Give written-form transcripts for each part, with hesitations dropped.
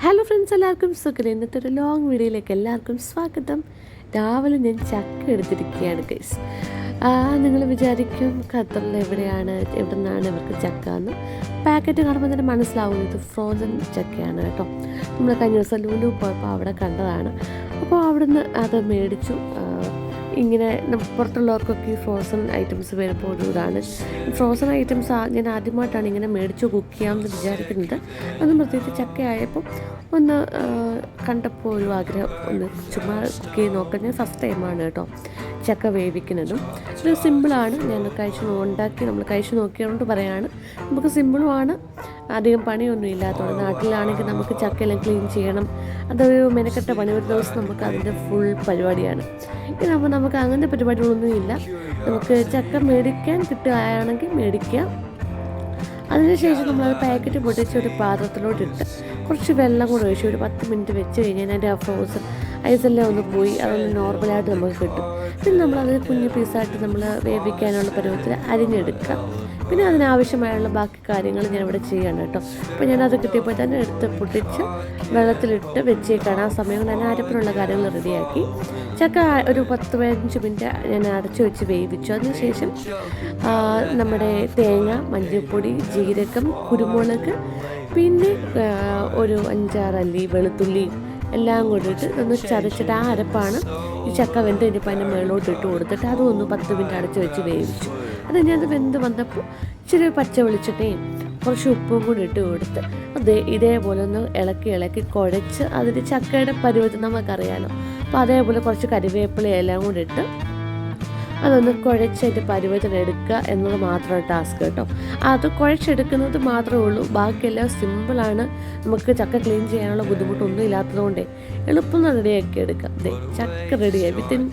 Hello friends, എല്ലാവർക്കും സുഖം. ഇന്നത്തെ ഒരു ലോങ് വീഡിയോയിലേക്ക് എല്ലാവർക്കും സ്വാഗതം. രാവിലെ ഞാൻ ചക്ക എടുത്തിരിക്കുകയാണ് ഗൈസ്. നിങ്ങൾ വിചാരിക്കും ഖത്തറിൽ എവിടെ നിന്നാണ് ഇവർക്ക് ചക്ക എന്ന്. പാക്കറ്റ് കാണുമ്പോൾ തന്നെ മനസ്സിലാവും ഇത് ഫ്രോസൺ ചക്കയാണ് കേട്ടോ. നമ്മൾ കഴിഞ്ഞ ദിവസം ലുലു പോയപ്പോൾ അവിടെ കണ്ടതാണ്. അപ്പോൾ അവിടുന്ന് അത് മേടിച്ചു. ഇങ്ങനെ പുറത്തുള്ളവർക്കൊക്കെ ഈ ഫ്രോസൺ ഐറ്റംസ് വരുമ്പോൾ ഒരു ഇതാണ്. ഫ്രോസൺ ഐറ്റംസ് ഞാൻ ആദ്യമായിട്ടാണ് ഇങ്ങനെ മേടിച്ചു കുക്ക് ചെയ്യാമെന്ന് വിചാരിക്കുന്നത്. അതൊന്നും പ്രത്യേകിച്ച് ചക്കയായപ്പോൾ ഒന്ന് കണ്ടപ്പോൾ ഒരു ആഗ്രഹം, ഒന്ന് ചുമ്മാ കുക്ക് ചെയ്ത് നോക്കാൻ. ഞാൻ ഫസ്റ്റ് ടൈമാണ് കേട്ടോ ചക്ക വേവിക്കുന്നതും. ഇത് സിമ്പിളാണ്. ഞാൻ നമ്മൾ കഴിച്ചു നോക്കിയതുകൊണ്ട് പറയാണ്. നമുക്ക് സിമ്പിളുമാണ്, അധികം പണിയൊന്നും ഇല്ലാത്തതുകൊണ്ട്. നാട്ടിലാണെങ്കിൽ നമുക്ക് ചക്കയെല്ലാം ക്ലീൻ ചെയ്യണം, അതൊരു മെനക്കെട്ട പണി. ഒരു ദിവസം നമുക്ക് അതിൻ്റെ ഫുൾ പരിപാടിയാണ്. ഇതാകുമ്പോൾ നമുക്ക് അങ്ങനത്തെ പരിപാടികളൊന്നും ഇല്ല. നമുക്ക് ചക്ക മേടിക്കാൻ കിട്ടുകയാണെങ്കിൽ മേടിക്കാം. അതിനുശേഷം നമ്മളത് പാക്കറ്റ് പൊട്ടിച്ച് ഒരു പാത്രത്തിലോട്ടിട്ട് കുറച്ച് വെള്ളം കൂടെ ഒഴിച്ച് ഒരു 10 മിനിറ്റ് വെച്ച് കഴിഞ്ഞാൽ അതിൻ്റെ ആ ഫ്രോസൺ ഐസെല്ലാം ഒന്ന് പോയി അതൊന്ന് നോർമലായിട്ട് നമുക്ക് കിട്ടും. പിന്നെ നമ്മളത് കുഞ്ഞു പീസായിട്ട് നമ്മൾ വേവിക്കാനുള്ള പരുവത്തിൽ അരിഞ്ഞെടുക്കാം. പിന്നെ അതിനാവശ്യമായുള്ള ബാക്കി കാര്യങ്ങൾ ഞാനിവിടെ ചെയ്യണം കേട്ടോ. അപ്പോൾ ഞാനത് കിട്ടിയപ്പോൾ തന്നെ എടുത്ത് പൊട്ടിച്ച് വെള്ളത്തിലിട്ട് വെച്ചേക്കാണ്. ആ സമയം കൊണ്ട് തന്നെ അരപ്പിനുള്ള കാര്യങ്ങൾ റെഡിയാക്കി. ചക്ക ഒരു 10-15 മിനിറ്റ് ഞാൻ അടച്ചു വെച്ച് വേവിച്ചു. അതിനുശേഷം നമ്മുടെ തേങ്ങ, മഞ്ഞൾപ്പൊടി, ജീരകം, കുരുമുളക്, പിന്നെ ഒരു 5-6 അല്ലി വെളുത്തുള്ളി എല്ലാം കൂടിയിട്ട് ഒന്ന് ചതച്ചിട്ട് ആ അരപ്പാണ് ഈ ചക്ക വെന്ത് കഴിഞ്ഞപ്പോൾ അതിൻ്റെ മുകളിലോട്ട് ഇട്ട് കൊടുത്തിട്ട് അതൊന്ന് 10 മിനിറ്റ് അടച്ച് വെച്ച് വേവിച്ചു. അത് ഞാനത് വെന്ത് വന്നപ്പോൾ ഇച്ചിരി പച്ച വെളിച്ചെണ്ണയും കുറച്ച് ഉപ്പും കൂടി ഇട്ട് കൊടുത്ത് ഇതേപോലെ ഒന്ന് ഇളക്കി കുഴച്ച് അതിൻ്റെ ചക്കയുടെ പരുവത്തിൽ നമുക്കറിയാമല്ലോ. അപ്പോൾ അതേപോലെ കുറച്ച് കരിവേപ്പില എല്ലാം കൂടി ഇട്ട് അതൊന്ന് കുഴച്ചതിൻ്റെ പരുവത്തിനെടുക്കുക എന്നത് മാത്രമാണ് ടാസ്ക് കേട്ടോ. അത് കുഴച്ചെടുക്കുന്നത് മാത്രമേ ഉള്ളൂ. ബാക്കിയെല്ലാം സിമ്പിളാണ്. നമുക്ക് ചക്ക ക്ലീൻ ചെയ്യാനുള്ള ബുദ്ധിമുട്ടൊന്നും ഇല്ലാത്തതുകൊണ്ടേ എളുപ്പം റെഡിയാക്കി എടുക്കാം. ചക്ക റെഡിയായി വിത്തിൻ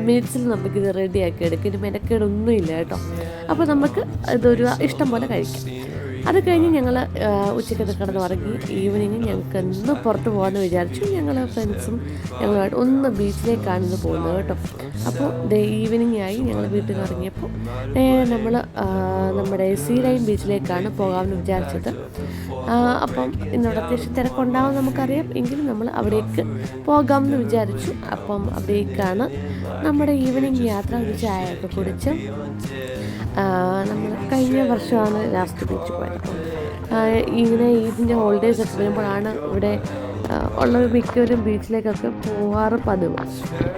മിനിറ്റ്സിൽ നമുക്കിത് റെഡിയാക്കി എടുക്കാം. ഇനി മെനക്കേടൊന്നും ഇല്ല കേട്ടോ. അപ്പോൾ നമുക്ക് ഇതൊരു ഇഷ്ടം പോലെ കഴിക്കാം. അത് കഴിഞ്ഞ് ഞങ്ങൾ ഉച്ചയ്ക്ക് കിടന്ന് ഉറങ്ങി. ഈവനിങ് ഞങ്ങൾക്ക് ഒന്ന് പുറത്ത് പോകാമെന്ന് വിചാരിച്ചു. ഞങ്ങൾ ഫ്രണ്ട്സും ഞങ്ങളുമായിട്ട് ഒന്ന് ബീച്ചിലേക്കാണ് ഇന്ന് പോകുന്നത് കേട്ടോ. അപ്പോൾ ഈവനിങ് ആയി. ഞങ്ങൾ വീട്ടിൽ നിന്ന് ഇറങ്ങിയപ്പോൾ നമ്മൾ നമ്മുടെ സീ ലൈൻ ബീച്ചിലേക്കാണ് പോകാമെന്ന് വിചാരിച്ചത്. അപ്പം ഇന്നോട് അത്യാവശ്യം തിരക്കുണ്ടാവും നമുക്കറിയാം, എങ്കിലും നമ്മൾ അവിടേക്ക് പോകാമെന്ന് വിചാരിച്ചു. അപ്പം അവിടേക്കാണ് നമ്മുടെ ഈവനിങ് യാത്ര. ഒരു ചായയൊക്കെ കുടിച്ച് നമ്മൾ കഴിഞ്ഞ വർഷമാണ് ലാസ്റ്റ് ബീച്ച് പോയത്. ഇങ്ങനെ ഈദിൻ്റെ ഹോളിഡേയ്സ് ഒക്കെ വരുമ്പോഴാണ് ഇവിടെ ഉള്ള മിക്കവരും ബീച്ചിലേക്കൊക്കെ പോവാറ് പതിവ്.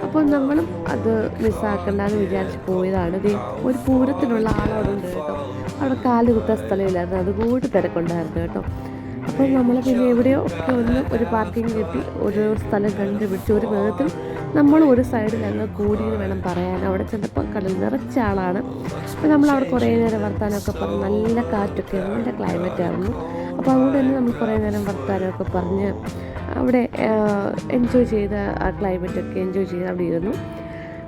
അപ്പോൾ നമ്മളും അത് മിസ്സാക്കണ്ടെന്ന് വിചാരിച്ച് പോയതാണ്. ഒരു പൂരത്തിനുള്ള ആളോടുണ്ട് കേട്ടോ. അവിടെ കാല് കുത്താൻ സ്ഥലമില്ലായിരുന്നു, അതുകൂടി തിരക്കുണ്ടായിരുന്നു കേട്ടോ. അപ്പോൾ നമ്മൾ പിന്നെ എവിടെയോ ഒക്കെ ഒരു പാർക്കിംഗ് കിട്ടി, ഒരു സ്ഥലം കണ്ടുപിടിച്ച് ഒരു വിധത്തിൽ നമ്മൾ ഒരു സൈഡിൽ അങ്ങ് കൂടിയെന്ന് വേണം പറയാൻ. അവിടെ ചെന്നപ്പോൾ കടൽ നിറച്ച ആളാണ്. അപ്പോൾ നമ്മൾ അവിടെ കുറേ നേരം വർത്താനമൊക്കെ പറഞ്ഞ്, നല്ല കാറ്റൊക്കെ ആയിരുന്നു, നല്ല ക്ലൈമറ്റ് ആയിരുന്നു. അപ്പോൾ അതുകൊണ്ട് തന്നെ നമ്മൾ കുറേ നേരം വർത്താനമൊക്കെ പറഞ്ഞ് അവിടെ എൻജോയ് ചെയ്ത് ആ ക്ലൈമറ്റൊക്കെ എൻജോയ് ചെയ്ത് അവിടെ ഇരുന്നു.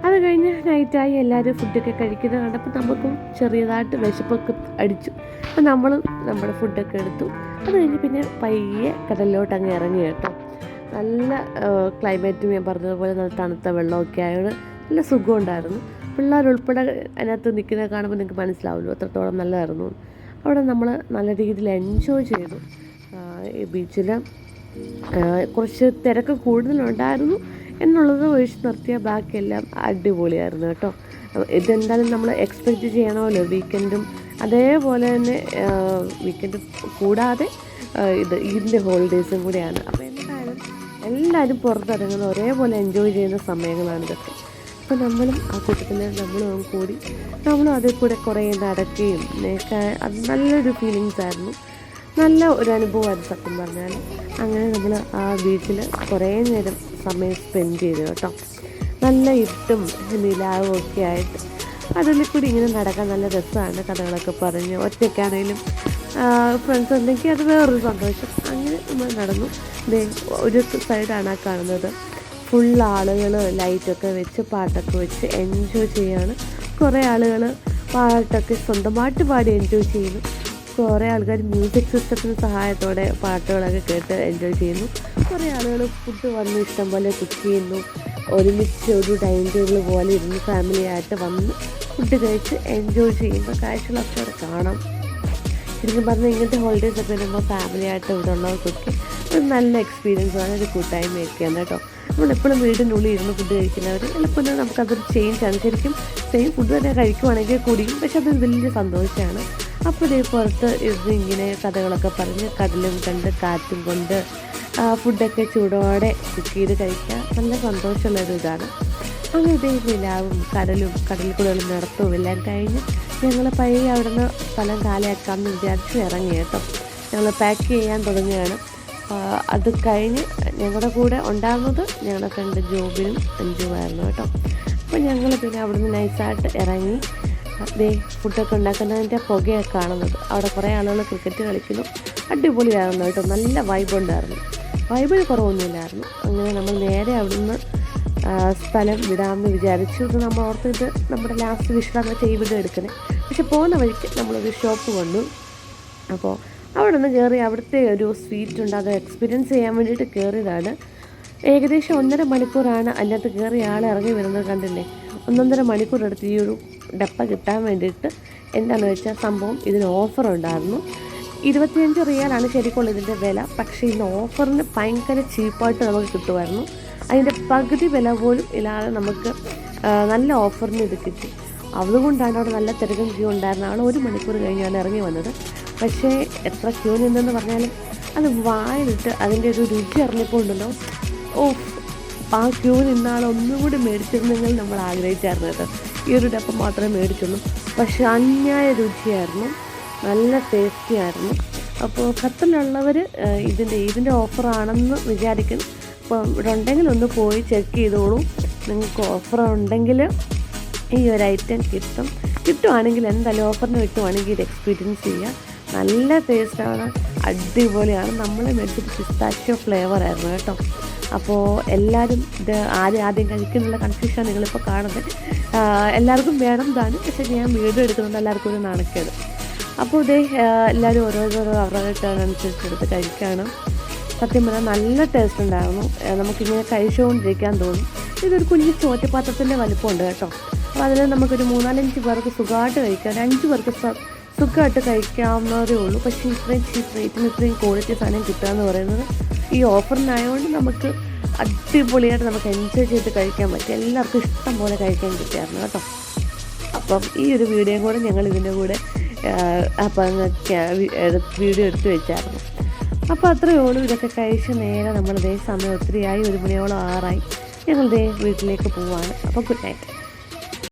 അത് കഴിഞ്ഞ് നൈറ്റായി. എല്ലാവരും ഫുഡൊക്കെ കഴിക്കുന്നത് കണ്ടപ്പോൾ നമുക്കും ചെറിയതായിട്ട് വിശപ്പൊക്കെ അടിച്ചു. അപ്പോൾ നമ്മളും നമ്മുടെ ഫുഡൊക്കെ എടുത്തു. അത് കഴിഞ്ഞ് പിന്നെ പയ്യെ കടലിലോട്ട് അങ്ങ് ഇറങ്ങി കേട്ടോ. നല്ല ക്ലൈമറ്റും ഞാൻ പറഞ്ഞതുപോലെ നല്ല തണുത്ത വെള്ളമൊക്കെ ആയതുകൊണ്ട് നല്ല സുഖമുണ്ടായിരുന്നു. പിള്ളേരുൾപ്പെടെ അതിനകത്ത് നിൽക്കുന്നത് കാണുമ്പോൾ നിങ്ങൾക്ക് മനസ്സിലാവുമല്ലോ എത്രത്തോളം നല്ലതായിരുന്നു. അവിടെ നമ്മൾ നല്ല രീതിയിൽ എൻജോയ് ചെയ്തു. ഈ ബീച്ചിൽ കുറച്ച് തിരക്ക് കൂടുതലുണ്ടായിരുന്നു എന്നുള്ളത് ഒഴിച്ച് നിർത്തിയ ബാക്കിയെല്ലാം അടിപൊളിയായിരുന്നു കേട്ടോ. ഇതെന്തായാലും നമ്മൾ എക്സ്പെക്റ്റ് ചെയ്യണമല്ലോ. വീക്കെൻഡും അതേപോലെ തന്നെ വീക്കെൻഡ് കൂടാതെ ഇതിൻ്റെ ഹോളിഡേയ്സും കൂടിയാണ്. അപ്പോൾ എല്ലാവരും പുറത്തിറങ്ങുന്ന ഒരേപോലെ എൻജോയ് ചെയ്യുന്ന സമയങ്ങളാണ് ഇതൊക്കെ. അപ്പോൾ നമ്മളും ആ കൂട്ടത്തിൽ നമ്മളും കൂടി നമ്മളും അതിൽ കൂടെ കുറേ നടക്കുകയും അത് നല്ലൊരു ഫീലിങ്സ് ആയിരുന്നു. നല്ല ഒരു അനുഭവമായിരുന്നു സത്യം പറഞ്ഞാൽ. അങ്ങനെ നമ്മൾ ആ ബീച്ചിൽ കുറേ നേരം സമയം സ്പെൻഡ് ചെയ്തു കേട്ടോ. നല്ല ഇരുട്ടും നിലാവും ഒക്കെ ആയിട്ട് അതിൽ കൂടി ഇങ്ങനെ നടക്കാൻ നല്ല രസമാണ്. കഥകളൊക്കെ പറഞ്ഞ് ഒറ്റയ്ക്കാണെങ്കിലും ഫ്രണ്ട്സ് ഉണ്ടെങ്കിൽ അത് വേറൊരു സന്തോഷം. അങ്ങനെ നമ്മൾ നടന്നു. ഒരു സൈഡാണ് ആ കാണുന്നത്. ഫുൾ ആളുകൾ ലൈറ്റൊക്കെ വെച്ച് പാട്ടൊക്കെ വെച്ച് എൻജോയ് ചെയ്യുകയാണ്. കുറേ ആളുകൾ പാട്ടൊക്കെ സ്വന്തമായിട്ട് പാടി എൻജോയ് ചെയ്യുന്നു. കുറേ ആൾക്കാർ മ്യൂസിക് സിസ്റ്റത്തിൻ്റെ സഹായത്തോടെ പാട്ടുകളൊക്കെ കേട്ട് എൻജോയ് ചെയ്യുന്നു. കുറേ ആളുകൾ ഫുഡ് വന്ന് ഇഷ്ടം പോലെ കുക്ക് ചെയ്യുന്നു. ഒരുമിച്ച് ഒരു ഡൈനിങ് ടേബിൾ പോലെ ഇരുന്ന് ഫാമിലിയായിട്ട് വന്ന് ഫുഡ് കഴിച്ച് എൻജോയ് ചെയ്യുന്ന കാഴ്ചകളൊക്കെ അവിടെ കാണാം. ശരിക്കും പറഞ്ഞാൽ ഇങ്ങനത്തെ ഹോളിഡേയ്സ് ഒക്കെ വരുമ്പോൾ ഫാമിലിയായിട്ട് ഇവിടെ ഉള്ളവർക്കൊക്കെ ഒരു നല്ല എക്സ്പീരിയൻസാണ്, ഒരു കൂട്ടായ്മയൊക്കെയാണ് കേട്ടോ. നമ്മളെപ്പോഴും വീടിനുള്ളിൽ ഇരുന്ന് ഫുഡ് കഴിക്കുന്നവർ ചിലപ്പോൾ നമുക്കതൊരു ചേഞ്ചാണ്. ശരിക്കും സെയിം ഫുഡ് തന്നെ കഴിക്കുവാണെങ്കിൽ കൂടിയും, പക്ഷെ അതൊരു വലിയ സന്തോഷമാണ്. അപ്പോൾ ഇതേ പുറത്ത് ഇരുന്ന് ഇങ്ങനെ കഥകളൊക്കെ പറഞ്ഞ് കടലും കണ്ട് കാറ്റും കൊണ്ട് ഫുഡൊക്കെ ചൂടോടെ കുക്ക് ചെയ്ത് കഴിക്കാൻ നല്ല സന്തോഷമുള്ളൊരു ഇതാണ്. അങ്ങനെ ഇതേ നിലാവും കടലിൽ കൂടെയുള്ള നടത്തവും എല്ലാം കഴിഞ്ഞ് ഞങ്ങൾ പയ്യെ അവിടെ നിന്ന് സ്ഥലം കാലിയാക്കാമെന്ന് വിചാരിച്ച് ഇറങ്ങി കേട്ടോ. ഞങ്ങൾ പാക്ക് ചെയ്യാൻ തുടങ്ങുകയാണ്. അത് കഴിഞ്ഞ് ഞങ്ങളുടെ കൂടെ ഉണ്ടാകുന്നത് ഞങ്ങളുടെ ഫ്രണ്ട് ജോബിനും അഞ്ചുമായിരുന്നു കേട്ടോ. അപ്പോൾ ഞങ്ങൾ പിന്നെ അവിടെ നിന്ന് നൈസായിട്ട് ഇറങ്ങി ഫുഡൊക്കെ ഉണ്ടാക്കുന്നതിൻ്റെ പുകയൊക്കെ കാണുന്നത്. അവിടെ കുറേ ആളുകൾ ക്രിക്കറ്റ് കളിക്കുന്നു, അടിപൊളിയായിരുന്നു കേട്ടോ. നല്ല വൈബ് ഉണ്ടായിരുന്നു, വൈബിന് കുറവൊന്നുമില്ലായിരുന്നു. അങ്ങനെ നമ്മൾ നേരെ അവിടുന്ന് സ്ഥലം വിടാമെന്ന് വിചാരിച്ചു. ഇത് നമ്മൾ ഓർത്ത് ഇത് നമ്മുടെ ലാസ്റ്റ് വിശ്രാമ ഇവിടെ എടുക്കണേ. പക്ഷെ പോകുന്ന വഴിക്ക് നമ്മളൊരു ഷോപ്പ് കണ്ടു. അപ്പോൾ അവിടെ നിന്ന് കയറി അവിടുത്തെ ഒരു സ്വീറ്റ് ഉണ്ട്, അത് എക്സ്പീരിയൻസ് ചെയ്യാൻ വേണ്ടിയിട്ട് കയറിയതാണ്. ഏകദേശം 1.5 മണിക്കൂറാണ് അതിനകത്ത് കയറി ആൾ ഇറങ്ങി വരുന്നത്. കണ്ടില്ലേ, 1.5 മണിക്കൂർ എടുത്ത് ഈ ഒരു ഡപ്പ കിട്ടാൻ വേണ്ടിയിട്ട്. എന്താണെന്ന് വെച്ചാൽ സംഭവം ഇതിന് ഓഫർ ഉണ്ടായിരുന്നു. 25 റിയാലാണ് ശരിക്കുള്ള ഇതിൻ്റെ വില. പക്ഷേ ഇന്ന് ഓഫറിന് ഭയങ്കര ചീപ്പായിട്ട് നമുക്ക് കിട്ടുമായിരുന്നു. അതിൻ്റെ പകുതി വില പോലും ഇല്ലാതെ നമുക്ക് നല്ല ഓഫറിന് ഇത് കിട്ടി. അതുകൊണ്ടാണ് അവിടെ നല്ല തിരക്കും ക്യൂ ഉണ്ടായിരുന്നത്. ആൾ 1 മണിക്കൂർ കഴിഞ്ഞാണ് ഇറങ്ങി വന്നത്. പക്ഷേ എത്ര ക്യൂ നിന്നെന്ന് പറഞ്ഞാലും അത് വായിലിട്ട് അതിൻ്റെ ഒരു രുചി അറിഞ്ഞപ്പോൾ ഉണ്ടല്ലോ, ആ ക്യൂ നിന്നാൾ ഒന്നും കൂടി മേടിച്ചിരുന്നെങ്കിൽ നമ്മൾ ആഗ്രഹിച്ചായിരുന്നു കേട്ടോ. ഈ ഒരു ഡപ്പം മാത്രമേ മേടിച്ചുള്ളൂ. പക്ഷെ അന്യായ രുചിയായിരുന്നു, നല്ല ടേസ്റ്റി ആയിരുന്നു. അപ്പോൾ ഖത്തറിലുള്ളവർ ഇതിൻ്റെ ഓഫറാണെന്ന് വിചാരിക്കും. അപ്പോൾ ഇവിടെ ഉണ്ടെങ്കിൽ ഒന്ന് പോയി ചെക്ക് ചെയ്തോളൂ. നിങ്ങൾക്ക് ഓഫർ ഉണ്ടെങ്കിൽ ഈ ഒരു ഐറ്റം കിട്ടുവാണെങ്കിൽ എന്തായാലും ഓഫറിന് കിട്ടുവാണെങ്കിൽ ഇത് എക്സ്പീരിയൻസ് ചെയ്യുക. നല്ല ടേസ്റ്റാണ്, അടിപൊളിയാണ്. നമ്മൾ മേടിച്ചൊരു പിസ്താഷ്യോ ഫ്ലേവറായിരുന്നു കേട്ടോ. അപ്പോൾ എല്ലാവരും ഇത് ആദ്യം കഴിക്കുന്നുള്ള കൺഫ്യൂഷൻ നിങ്ങളിപ്പോൾ കാണുന്നത്. എല്ലാവർക്കും വേണം താനും, പക്ഷേ ഞാൻ വീഡിയോ എടുക്കുന്നുണ്ട് എല്ലാവർക്കും ഒരു നാണക്കേട്. അപ്പോൾ എല്ലാവരും ഓരോരോ അവരുടെ ടേൺ അനുസരിച്ച് എടുത്ത് കഴിക്കുകയാണ്. സത്യം പറഞ്ഞാൽ നല്ല ടേസ്റ്റ് ഉണ്ടായിരുന്നു. നമുക്കിങ്ങനെ കഴിച്ചുകൊണ്ടിരിക്കാൻ തോന്നും. ഇതൊരു കുഞ്ഞ് ചോറ്റപ്പാത്രത്തിൻ്റെ വലിപ്പമുണ്ട് കേട്ടോ. അപ്പോൾ അതിൽ നമുക്കൊരു 3-4 പേർക്ക് സുഖമായിട്ട് കഴിക്കാം, 5 പേർക്ക് സുഖമായിട്ട് കഴിക്കാവുന്നവരേ ഉള്ളൂ. പക്ഷേ ഇത്രയും ചീപ്പ് റേറ്റിന് ഇത്രയും ക്വാളിറ്റി സാധനം കിട്ടുക എന്ന് പറയുന്നത് ഈ ഓഫറിനായതുകൊണ്ട് നമുക്ക് അടിപൊളിയായിട്ട് നമുക്ക് എൻജോയ് ചെയ്ത് കഴിക്കാൻ പറ്റും. എല്ലാവർക്കും ഇഷ്ടം പോലെ കഴിക്കാൻ കിട്ടിയായിരുന്നു കേട്ടോ. അപ്പം ഈ ഒരു വീഡിയോയും കൂടെ ഞങ്ങൾ ഇതിൻ്റെ കൂടെ വീഡിയോ എടുത്ത് വെച്ചായിരുന്നു. അപ്പോൾ അത്രയേ ഉള്ളൂ. ഇതൊക്കെ കഴിച്ച് നേരെ നമ്മൾ സമയം ഒത്തിരിയായി, 1 മണിയോളം ആറായി. ഞങ്ങൾ വീട്ടിലേക്ക് പോവാണ്. അപ്പോൾ ഗുഡ് നൈറ്റ്.